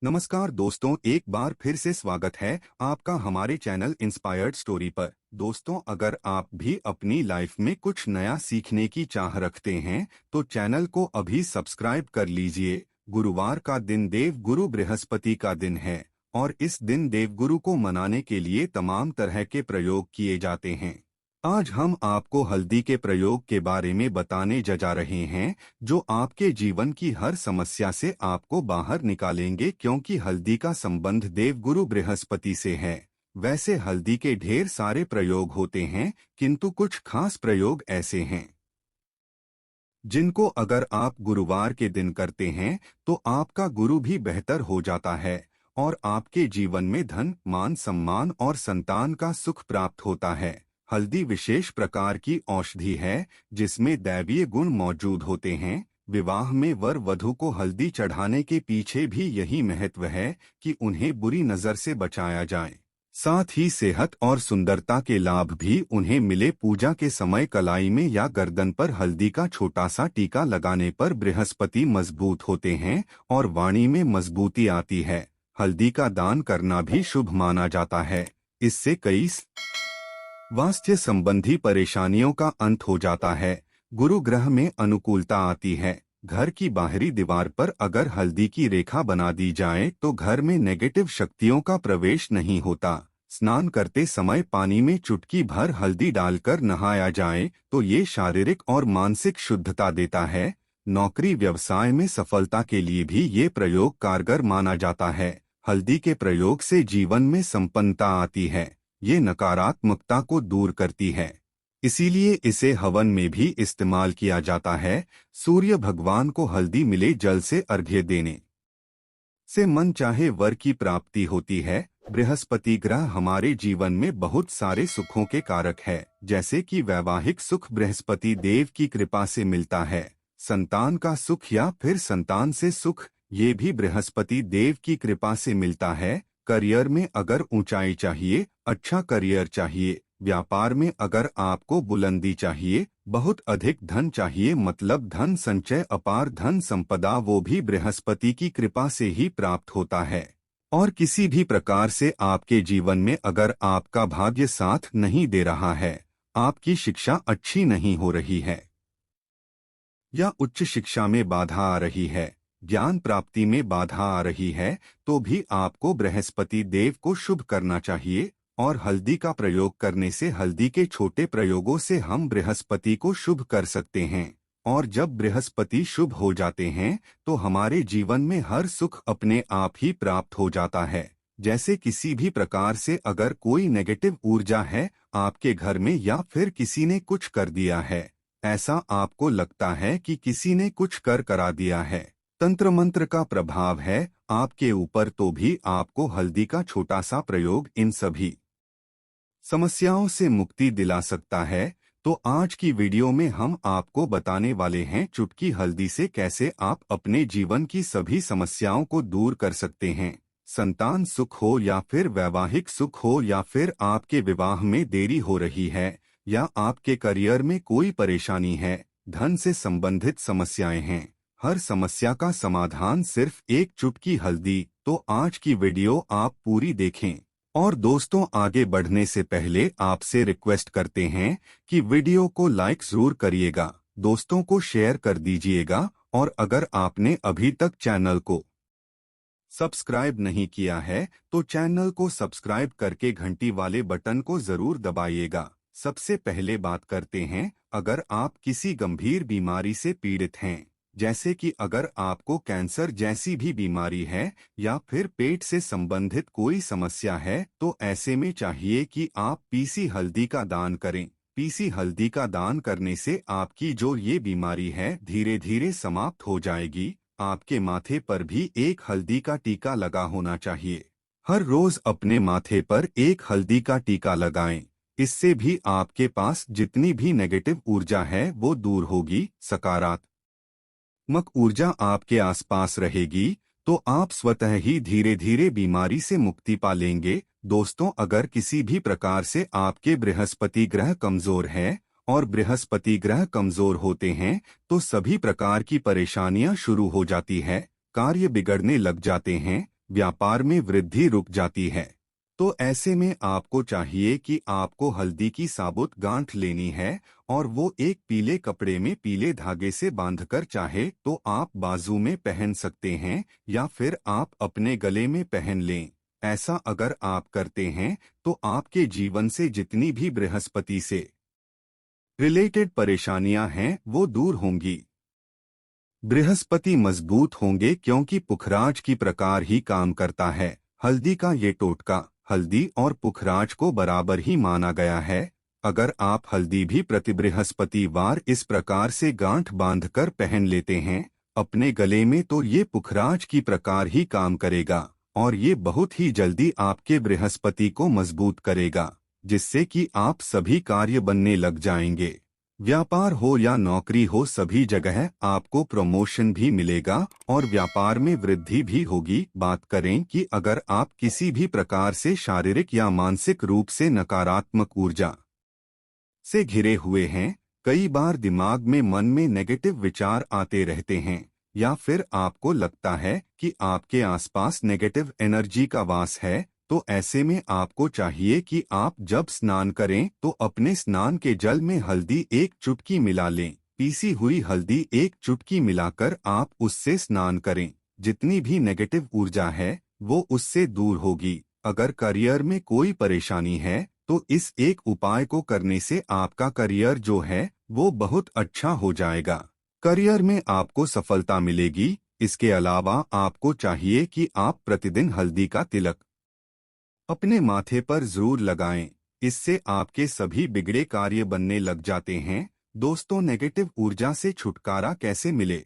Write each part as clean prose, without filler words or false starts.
नमस्कार दोस्तों, एक बार फिर से स्वागत है आपका हमारे चैनल इंस्पायर्ड स्टोरी पर। दोस्तों, अगर आप भी अपनी लाइफ में कुछ नया सीखने की चाह रखते हैं तो चैनल को अभी सब्सक्राइब कर लीजिए। गुरुवार का दिन देवगुरु बृहस्पति का दिन है और इस दिन देवगुरु को मनाने के लिए तमाम तरह के प्रयोग किए जाते हैं। आज हम आपको हल्दी के प्रयोग के बारे में बताने जा रहे हैं जो आपके जीवन की हर समस्या से आपको बाहर निकालेंगे, क्योंकि हल्दी का संबंध देवगुरु बृहस्पति से है। वैसे हल्दी के ढेर सारे प्रयोग होते हैं, किंतु कुछ खास प्रयोग ऐसे हैं जिनको अगर आप गुरुवार के दिन करते हैं तो आपका गुरु भी बेहतर हो जाता है और आपके जीवन में धन, मान सम्मान और संतान का सुख प्राप्त होता है। हल्दी विशेष प्रकार की औषधि है जिसमें दैवीय गुण मौजूद होते हैं। विवाह में वर वधू को हल्दी चढ़ाने के पीछे भी यही महत्व है कि उन्हें बुरी नजर से बचाया जाए। साथ ही सेहत और सुंदरता के लाभ भी उन्हें मिले। पूजा के समय कलाई में या गर्दन पर हल्दी का छोटा सा टीका लगाने पर बृहस्पति मजबूत होते हैं और वाणी में मजबूती आती है। हल्दी का दान करना भी शुभ माना जाता है। इससे कई स्वास्थ्य संबंधी परेशानियों का अंत हो जाता है। गुरु ग्रह में अनुकूलता आती है। घर की बाहरी दीवार पर अगर हल्दी की रेखा बना दी जाए तो घर में नेगेटिव शक्तियों का प्रवेश नहीं होता। स्नान करते समय पानी में चुटकी भर हल्दी डालकर नहाया जाए तो ये शारीरिक और मानसिक शुद्धता देता है। नौकरी व्यवसाय में सफलता के लिए भी ये प्रयोग कारगर माना जाता है। हल्दी के प्रयोग से जीवन में संपन्नता आती है। ये नकारात्मकता को दूर करती है, इसीलिए इसे हवन में भी इस्तेमाल किया जाता है। सूर्य भगवान को हल्दी मिले जल से अर्घ्य देने से मन चाहे वर की प्राप्ति होती है। बृहस्पति ग्रह हमारे जीवन में बहुत सारे सुखों के कारक है, जैसे कि वैवाहिक सुख बृहस्पति देव की कृपा से मिलता है। संतान का सुख या फिर संतान से सुख, ये भी बृहस्पति देव की कृपा से मिलता है। करियर में अगर ऊंचाई चाहिए, अच्छा करियर चाहिए, व्यापार में अगर आपको बुलंदी चाहिए, बहुत अधिक धन चाहिए, मतलब धन संचय, अपार धन संपदा, वो भी बृहस्पति की कृपा से ही प्राप्त होता है। और किसी भी प्रकार से आपके जीवन में अगर आपका भाग्य साथ नहीं दे रहा है, आपकी शिक्षा अच्छी नहीं हो रही है या उच्च शिक्षा में बाधा आ रही है, ज्ञान प्राप्ति में बाधा आ रही है, तो भी आपको बृहस्पति देव को शुभ करना चाहिए। और हल्दी का प्रयोग करने से, हल्दी के छोटे प्रयोगों से हम बृहस्पति को शुभ कर सकते हैं। और जब बृहस्पति शुभ हो जाते हैं तो हमारे जीवन में हर सुख अपने आप ही प्राप्त हो जाता है। जैसे किसी भी प्रकार से अगर कोई नेगेटिव ऊर्जा है आपके घर में या फिर किसी ने कुछ कर दिया है, ऐसा आपको लगता है कि किसी ने कुछ करा दिया है, तंत्र मंत्र का प्रभाव है आपके ऊपर, तो भी आपको हल्दी का छोटा सा प्रयोग इन सभी समस्याओं से मुक्ति दिला सकता है। तो आज की वीडियो में हम आपको बताने वाले हैं चुटकी हल्दी से कैसे आप अपने जीवन की सभी समस्याओं को दूर कर सकते हैं। संतान सुख हो या फिर वैवाहिक सुख हो या फिर आपके विवाह में देरी हो रही है या आपके करियर में कोई परेशानी है, धन से संबंधित समस्याएं हैं, हर समस्या का समाधान सिर्फ एक चुटकी हल्दी। तो आज की वीडियो आप पूरी देखें। और दोस्तों, आगे बढ़ने से पहले आपसे रिक्वेस्ट करते हैं कि वीडियो को लाइक जरूर करिएगा, दोस्तों को शेयर कर दीजिएगा और अगर आपने अभी तक चैनल को सब्सक्राइब नहीं किया है तो चैनल को सब्सक्राइब करके घंटी वाले बटन को जरूर दबाइएगा। सबसे पहले बात करते हैं, अगर आप किसी गंभीर बीमारी से पीड़ित हैं, जैसे कि अगर आपको कैंसर जैसी भी बीमारी है या फिर पेट से संबंधित कोई समस्या है, तो ऐसे में चाहिए कि आप पीसी हल्दी का दान करें। पीसी हल्दी का दान करने से आपकी जो ये बीमारी है धीरे धीरे समाप्त हो जाएगी। आपके माथे पर भी एक हल्दी का टीका लगा होना चाहिए। हर रोज अपने माथे पर एक हल्दी का टीका लगाएं। इससे भी आपके पास जितनी भी नेगेटिव ऊर्जा है वो दूर होगी, सकारात्मक ऊर्जा आपके आसपास रहेगी, तो आप स्वतः ही धीरे धीरे बीमारी से मुक्ति पा लेंगे। दोस्तों, अगर किसी भी प्रकार से आपके बृहस्पति ग्रह कमजोर है और बृहस्पति ग्रह कमजोर होते हैं तो सभी प्रकार की परेशानियां शुरू हो जाती है, कार्य बिगड़ने लग जाते हैं, व्यापार में वृद्धि रुक जाती है। तो ऐसे में आपको चाहिए कि आपको हल्दी की साबुत गांठ लेनी है और वो एक पीले कपड़े में पीले धागे से बांधकर चाहे तो आप बाजू में पहन सकते हैं या फिर आप अपने गले में पहन लें। ऐसा अगर आप करते हैं तो आपके जीवन से जितनी भी बृहस्पति से रिलेटेड परेशानियां हैं वो दूर होंगी। बृहस्पति मजबूत होंगे क्योंकि पुखराज की प्रकार ही काम करता है। हल्दी का ये टोटका हल्दी और पुखराज को बराबर ही माना गया है। अगर आप हल्दी भी प्रति बृहस्पतिवार इस प्रकार से गांठ बांधकर पहन लेते हैं अपने गले में तो ये पुखराज की प्रकार ही काम करेगा और ये बहुत ही जल्दी आपके बृहस्पति को मजबूत करेगा, जिससे कि आप सभी कार्य बनने लग जाएंगे। व्यापार हो या नौकरी हो सभी जगह आपको प्रमोशन भी मिलेगा और व्यापार में वृद्धि भी होगी। बात करें कि अगर आप किसी भी प्रकार से शारीरिक या मानसिक रूप से नकारात्मक ऊर्जा से घिरे हुए हैं, कई बार दिमाग में मन में नेगेटिव विचार आते रहते हैं या फिर आपको लगता है कि आपके आसपास नेगेटिव एनर्जी का वास है, तो ऐसे में आपको चाहिए कि आप जब स्नान करें तो अपने स्नान के जल में हल्दी एक चुटकी मिला लें। पीसी हुई हल्दी एक चुटकी मिलाकर आप उससे स्नान करें। जितनी भी नेगेटिव ऊर्जा है वो उससे दूर होगी। अगर करियर में कोई परेशानी है तो इस एक उपाय को करने से आपका करियर जो है वो बहुत अच्छा हो जाएगा। करियर में आपको सफलता मिलेगी। इसके अलावा आपको चाहिए कि आप प्रतिदिन हल्दी का तिलक अपने माथे पर जरूर लगाएं। इससे आपके सभी बिगड़े कार्य बनने लग जाते हैं। दोस्तों, नेगेटिव ऊर्जा से छुटकारा कैसे मिले?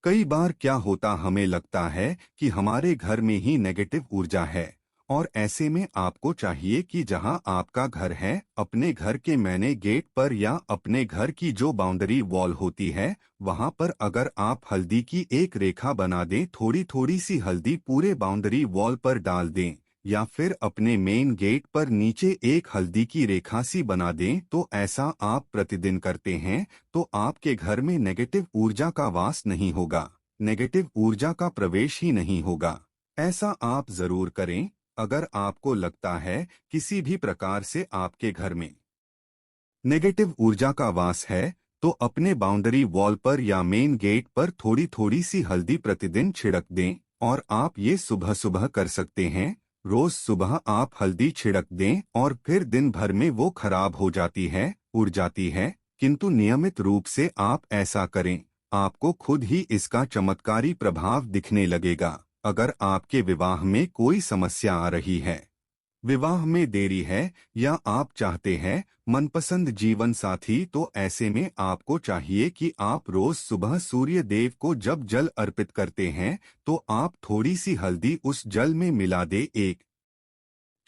कई बार क्या होता हमें लगता है कि हमारे घर में ही नेगेटिव ऊर्जा है और ऐसे में आपको चाहिए कि जहां आपका घर है अपने घर के मैने गेट पर या अपने घर की जो बाउंड्री वॉल होती है वहां पर अगर आप हल्दी की एक रेखा बना दें, थोड़ी थोड़ी सी हल्दी पूरे बाउंड्री वॉल पर डाल दें या फिर अपने मेन गेट पर नीचे एक हल्दी की रेखा सी बना दें, तो ऐसा आप प्रतिदिन करते हैं तो आपके घर में नेगेटिव ऊर्जा का वास नहीं होगा, नेगेटिव ऊर्जा का प्रवेश ही नहीं होगा। ऐसा आप जरूर करें। अगर आपको लगता है किसी भी प्रकार से आपके घर में नेगेटिव ऊर्जा का वास है तो अपने बाउंड्री वॉल पर या मेन गेट पर थोड़ी थोड़ी सी हल्दी प्रतिदिन छिड़क दें और आप ये सुबह सुबह कर सकते हैं। रोज सुबह आप हल्दी छिड़क दें और फिर दिन भर में वो खराब हो जाती है, उड़ जाती है, किंतु नियमित रूप से आप ऐसा करें, आपको खुद ही इसका चमत्कारी प्रभाव दिखने लगेगा। अगर आपके विवाह में कोई समस्या आ रही है, विवाह में देरी है या आप चाहते हैं मनपसंद जीवन साथी, तो ऐसे में आपको चाहिए कि आप रोज सुबह सूर्य देव को जब जल अर्पित करते हैं तो आप थोड़ी सी हल्दी उस जल में मिला दे। एक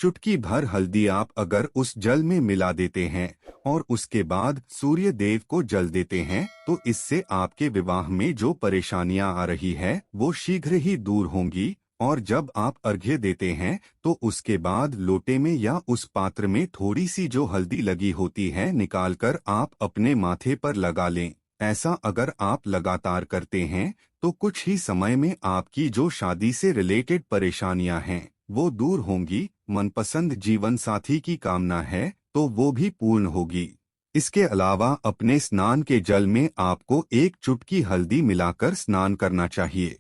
चुटकी भर हल्दी आप अगर उस जल में मिला देते हैं और उसके बाद सूर्य देव को जल देते हैं तो इससे आपके विवाह में जो परेशानियां आ रही है वो शीघ्र ही दूर होंगी। और जब आप अर्घ्य देते हैं तो उसके बाद लोटे में या उस पात्र में थोड़ी सी जो हल्दी लगी होती है निकालकर आप अपने माथे पर लगा लें। ऐसा अगर आप लगातार करते हैं तो कुछ ही समय में आपकी जो शादी से रिलेटेड परेशानियां हैं वो दूर होंगी। मनपसंद जीवन साथी की कामना है तो वो भी पूर्ण होगी। इसके अलावा अपने स्नान के जल में आपको एक चुटकी हल्दी मिलाकर स्नान करना चाहिए।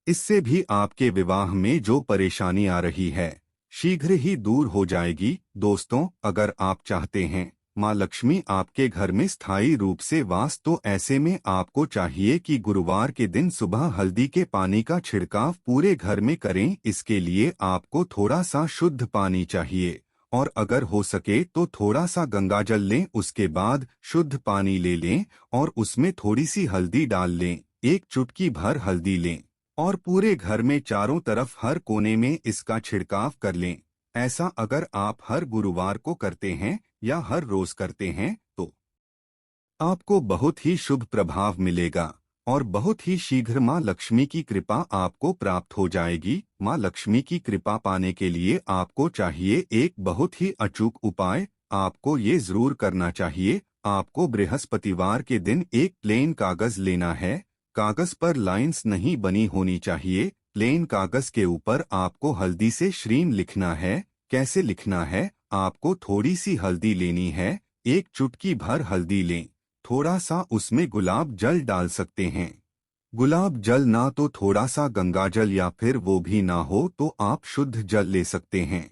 इससे भी आपके विवाह में जो परेशानी आ रही है शीघ्र ही दूर हो जाएगी। दोस्तों, अगर आप चाहते हैं माँ लक्ष्मी आपके घर में स्थायी रूप से वास, तो ऐसे में आपको चाहिए कि गुरुवार के दिन सुबह हल्दी के पानी का छिड़काव पूरे घर में करें। इसके लिए आपको थोड़ा सा शुद्ध पानी चाहिए और अगर हो सके तो थोड़ा सा गंगा जल लें, उसके बाद शुद्ध पानी ले लें और उसमें थोड़ी सी हल्दी डाल लें। एक चुटकी भर हल्दी लें और पूरे घर में चारों तरफ हर कोने में इसका छिड़काव कर लें। ऐसा अगर आप हर गुरुवार को करते हैं या हर रोज करते हैं तो आपको बहुत ही शुभ प्रभाव मिलेगा और बहुत ही शीघ्र माँ लक्ष्मी की कृपा आपको प्राप्त हो जाएगी। माँ लक्ष्मी की कृपा पाने के लिए आपको चाहिए एक बहुत ही अचूक उपाय। आपको ये जरूर करना चाहिए। आपको बृहस्पतिवार के दिन एक प्लेन कागज लेना है। कागज पर लाइंस नहीं बनी होनी चाहिए, प्लेन कागज के ऊपर आपको हल्दी से श्रीम लिखना है। कैसे लिखना है? आपको थोड़ी सी हल्दी लेनी है, एक चुटकी भर हल्दी लें, थोड़ा सा उसमें गुलाब जल डाल सकते हैं। गुलाब जल ना तो थोड़ा सा गंगा जल या फिर वो भी ना हो तो आप शुद्ध जल ले सकते हैं।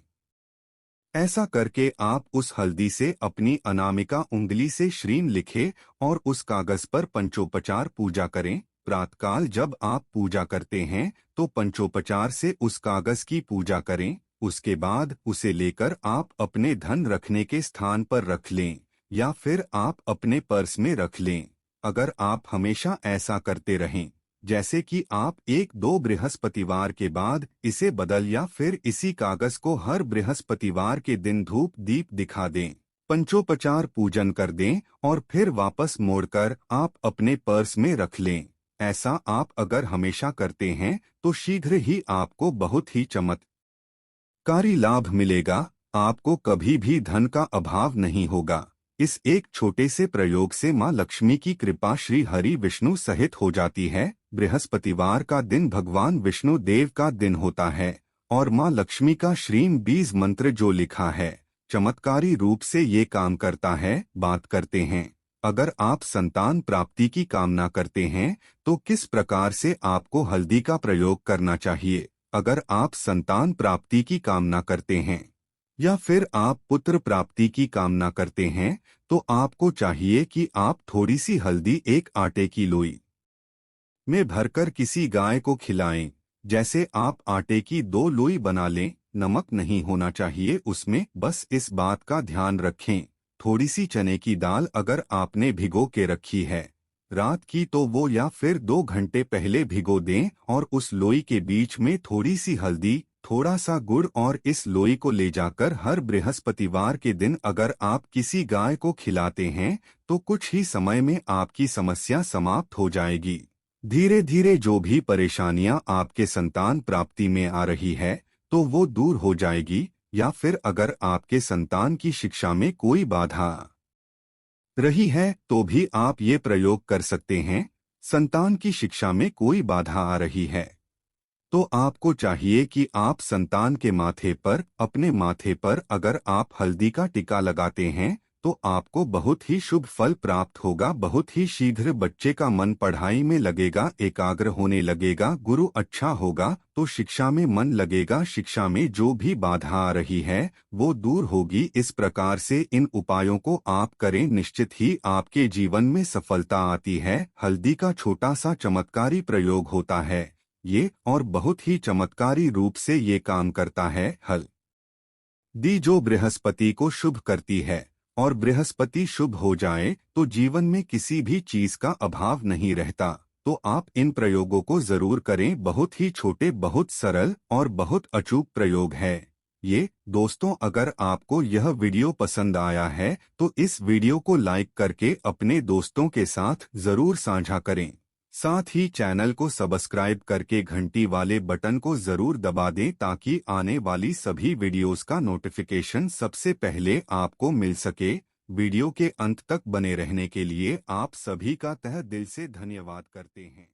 ऐसा करके आप उस हल्दी से अपनी अनामिका उंगली से श्रीम लिखे और उस कागज पर पंचोपचार पूजा करें। प्रातःकाल जब आप पूजा करते हैं तो पंचोपचार से उस कागज की पूजा करें। उसके बाद उसे लेकर आप अपने धन रखने के स्थान पर रख लें या फिर आप अपने पर्स में रख लें। अगर आप हमेशा ऐसा करते रहें, जैसे कि आप 1-2 बृहस्पतिवार के बाद इसे बदल या फिर इसी कागज को हर बृहस्पतिवार के दिन धूप दीप दिखा दें, पंचोपचार पूजन कर दें और फिर वापस मोड़कर आप अपने पर्स में रख लें। ऐसा आप अगर हमेशा करते हैं तो शीघ्र ही आपको बहुत ही चमत्कारी लाभ मिलेगा। आपको कभी भी धन का अभाव नहीं होगा। इस एक छोटे से प्रयोग से माँ लक्ष्मी की कृपा श्री हरि विष्णु सहित हो जाती है। बृहस्पतिवार का दिन भगवान विष्णु देव का दिन होता है और माँ लक्ष्मी का श्रीम बीज मंत्र जो लिखा है चमत्कारी रूप से ये काम करता है। बात करते हैं, अगर आप संतान प्राप्ति की कामना करते हैं तो किस प्रकार से आपको हल्दी का प्रयोग करना चाहिए। अगर आप संतान प्राप्ति की कामना करते हैं या फिर आप पुत्र प्राप्ति की कामना करते हैं तो आपको चाहिए कि आप थोड़ी सी हल्दी एक आटे की लोई में भरकर किसी गाय को खिलाएं। जैसे आप आटे की 2 लोई बना लें, नमक नहीं होना चाहिए उसमें। बस इस बात का ध्यान रखें, थोड़ी सी चने की दाल अगर आपने भिगो के रखी है रात की तो वो या फिर 2 घंटे पहले भिगो दें और उस लोई के बीच में थोड़ी सी हल्दी, थोड़ा सा गुड़ और इस लोई को ले जाकर हर बृहस्पतिवार के दिन अगर आप किसी गाय को खिलाते हैं तो कुछ ही समय में आपकी समस्या समाप्त हो जाएगी। धीरे धीरे जो भी परेशानियां आपके संतान प्राप्ति में आ रही है तो वो दूर हो जाएगी। या फिर अगर आपके संतान की शिक्षा में कोई बाधा रही है तो भी आप ये प्रयोग कर सकते हैं। संतान की शिक्षा में कोई बाधा आ रही है तो आपको चाहिए कि आप संतान के माथे पर, अपने माथे पर अगर आप हल्दी का टीका लगाते हैं तो आपको बहुत ही शुभ फल प्राप्त होगा। बहुत ही शीघ्र बच्चे का मन पढ़ाई में लगेगा, एकाग्र होने लगेगा, गुरु अच्छा होगा तो शिक्षा में मन लगेगा। शिक्षा में जो भी बाधा आ रही है वो दूर होगी। इस प्रकार से इन उपायों को आप करें, निश्चित ही आपके जीवन में सफलता आती है। हल्दी का छोटा सा चमत्कारी प्रयोग होता है ये और बहुत ही चमत्कारी रूप से ये काम करता है। हल्दी जो बृहस्पति को शुभ करती है और बृहस्पति शुभ हो जाए तो जीवन में किसी भी चीज का अभाव नहीं रहता। तो आप इन प्रयोगों को जरूर करें। बहुत ही छोटे, बहुत सरल और बहुत अचूक प्रयोग है ये। दोस्तों, अगर आपको यह वीडियो पसंद आया है तो इस वीडियो को लाइक करके अपने दोस्तों के साथ जरूर साझा करें। साथ ही चैनल को सब्सक्राइब करके घंटी वाले बटन को जरूर दबा दें ताकि आने वाली सभी वीडियोस का नोटिफिकेशन सबसे पहले आपको मिल सके। वीडियो के अंत तक बने रहने के लिए आप सभी का तहे दिल से धन्यवाद करते हैं।